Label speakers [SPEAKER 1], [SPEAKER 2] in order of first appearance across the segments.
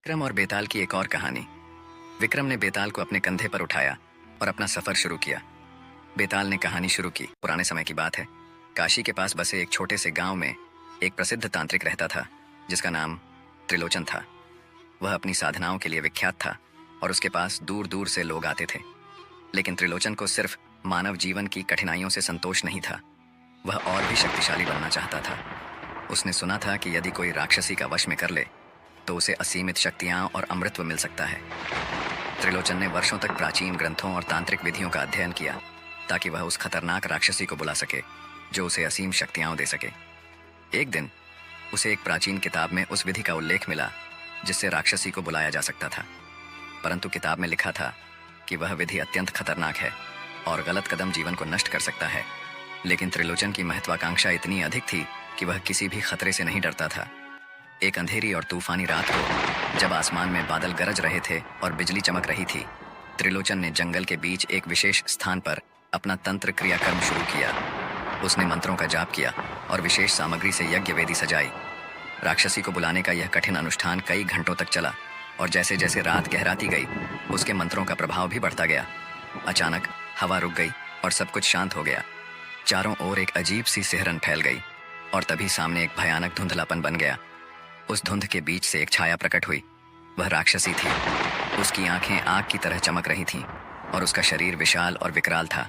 [SPEAKER 1] विक्रम और बेताल की एक और कहानी। विक्रम ने बेताल को अपने कंधे पर उठाया और अपना सफर शुरू किया। बेताल ने कहानी शुरू की। पुराने समय की बात है। काशी के पास बसे एक छोटे से गांव में एक प्रसिद्ध तांत्रिक रहता था जिसका नाम त्रिलोचन था। वह अपनी साधनाओं के लिए विख्यात था और उसके पास दूर दूर से लोग आते थे। लेकिन त्रिलोचन को सिर्फ मानव जीवन की कठिनाइयों से संतोष नहीं था, वह और भी शक्तिशाली बनना चाहता था। उसने सुना था कि यदि कोई राक्षसी का वश में कर ले तो उसे असीमित शक्तियां और अमृतत्व मिल सकता है। त्रिलोचन ने वर्षों तक प्राचीन ग्रंथों और तांत्रिक विधियों का अध्ययन किया ताकि वह उस खतरनाक राक्षसी को बुला सके जो उसे असीम शक्तियां दे सके। एक दिन उसे एक प्राचीन किताब में उस विधि का उल्लेख मिला जिससे राक्षसी को बुलाया जा सकता था, परंतु किताब में लिखा था कि वह विधि अत्यंत खतरनाक है और गलत कदम जीवन को नष्ट कर सकता है। लेकिन त्रिलोचन की महत्वाकांक्षा इतनी अधिक थी कि वह किसी भी खतरे से नहीं डरता था। एक अंधेरी और तूफानी रात को, जब आसमान में बादल गरज रहे थे और बिजली चमक रही थी, त्रिलोचन ने जंगल के बीच एक विशेष स्थान पर अपना तंत्र क्रियाकर्म शुरू किया। उसने मंत्रों का जाप किया और विशेष सामग्री से यज्ञ वेदी सजाई। राक्षसी को बुलाने का यह कठिन अनुष्ठान कई घंटों तक चला और जैसे जैसे रात गहराती गई उसके मंत्रों का प्रभाव भी बढ़ता गया। अचानक हवा रुक गई और सब कुछ शांत हो गया। चारों ओर एक अजीब सी सिहरन फैल गई और तभी सामने एक भयानक धुंधलापन बन गया। उस धुंध के बीच से एक छाया प्रकट हुई। वह राक्षसी थी। उसकी आंखें आग की तरह चमक रही थीं और उसका शरीर विशाल और विकराल था।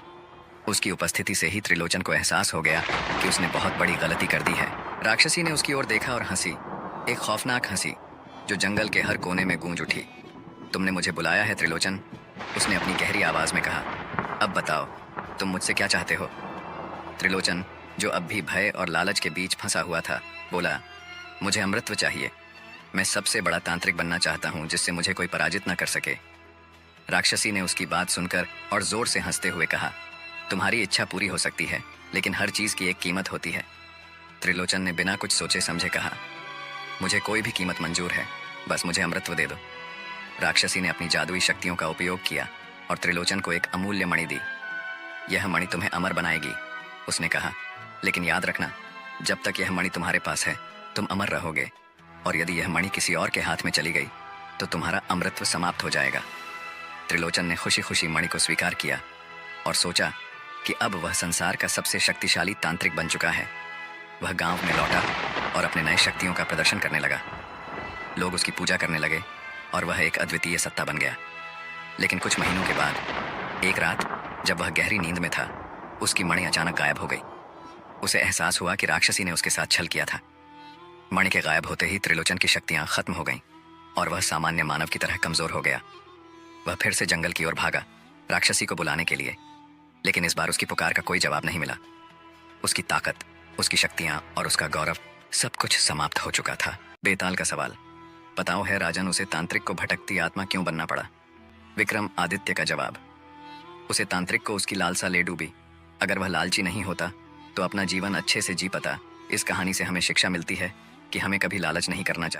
[SPEAKER 1] उसकी उपस्थिति से ही त्रिलोचन को एहसास हो गया कि उसने बहुत बड़ी गलती कर दी है। राक्षसी ने उसकी ओर देखा और हंसी, एक खौफनाक हंसी जो जंगल के हर कोने में गूंज उठी। तुमने मुझे बुलाया है त्रिलोचन, उसने अपनी गहरी आवाज में कहा। अब बताओ तुम मुझसे क्या चाहते हो? त्रिलोचन, जो अब भी भय और लालच के बीच फंसा हुआ था, बोला, मुझे अमृतत्व चाहिए। मैं सबसे बड़ा तांत्रिक बनना चाहता हूँ जिससे मुझे कोई पराजित न कर सके। राक्षसी ने उसकी बात सुनकर और जोर से हंसते हुए कहा, तुम्हारी इच्छा पूरी हो सकती है, लेकिन हर चीज की एक कीमत होती है। त्रिलोचन ने बिना कुछ सोचे समझे कहा, मुझे कोई भी कीमत मंजूर है, बस मुझे अमृतत्व दे दो। राक्षसी ने अपनी जादुई शक्तियों का उपयोग किया और त्रिलोचन को एक अमूल्य मणि दी। यह मणि तुम्हें अमर बनाएगी, उसने कहा, लेकिन याद रखना, जब तक यह मणि तुम्हारे पास है तुम अमर रहोगे, और यदि यह मणि किसी और के हाथ में चली गई तो तुम्हारा अमृतत्व समाप्त हो जाएगा। त्रिलोचन ने खुशी खुशी मणि को स्वीकार किया और सोचा कि अब वह संसार का सबसे शक्तिशाली तांत्रिक बन चुका है। वह गांव में लौटा और अपने नए शक्तियों का प्रदर्शन करने लगा। लोग उसकी पूजा करने लगे और वह एक अद्वितीय सत्ता बन गया। लेकिन कुछ महीनों के बाद एक रात, जब वह गहरी नींद में था, उसकी मणि अचानक गायब हो गई। उसे एहसास हुआ कि राक्षसी ने उसके साथ छल किया था। मणि के गायब होते ही त्रिलोचन की शक्तियां खत्म हो गईं और वह सामान्य मानव की तरह कमजोर हो गया। वह फिर से जंगल की ओर भागा राक्षसी को बुलाने के लिए, लेकिन इस बार उसकी पुकार का कोई जवाब नहीं मिला। उसकी ताकत, उसकी शक्तियां और उसका गौरव, सब कुछ समाप्त हो चुका था। बेताल का सवाल, बताओ है राजन, उसे तांत्रिक को भटकती आत्मा क्यों बनना पड़ा? विक्रम आदित्य का जवाब, उसे तांत्रिक को उसकी लालसा ले डूबी। अगर वह लालची नहीं होता तो अपना जीवन अच्छे से जी पाता। इस कहानी से हमें शिक्षा मिलती है कि हमें कभी लालच नहीं करना चाहिए।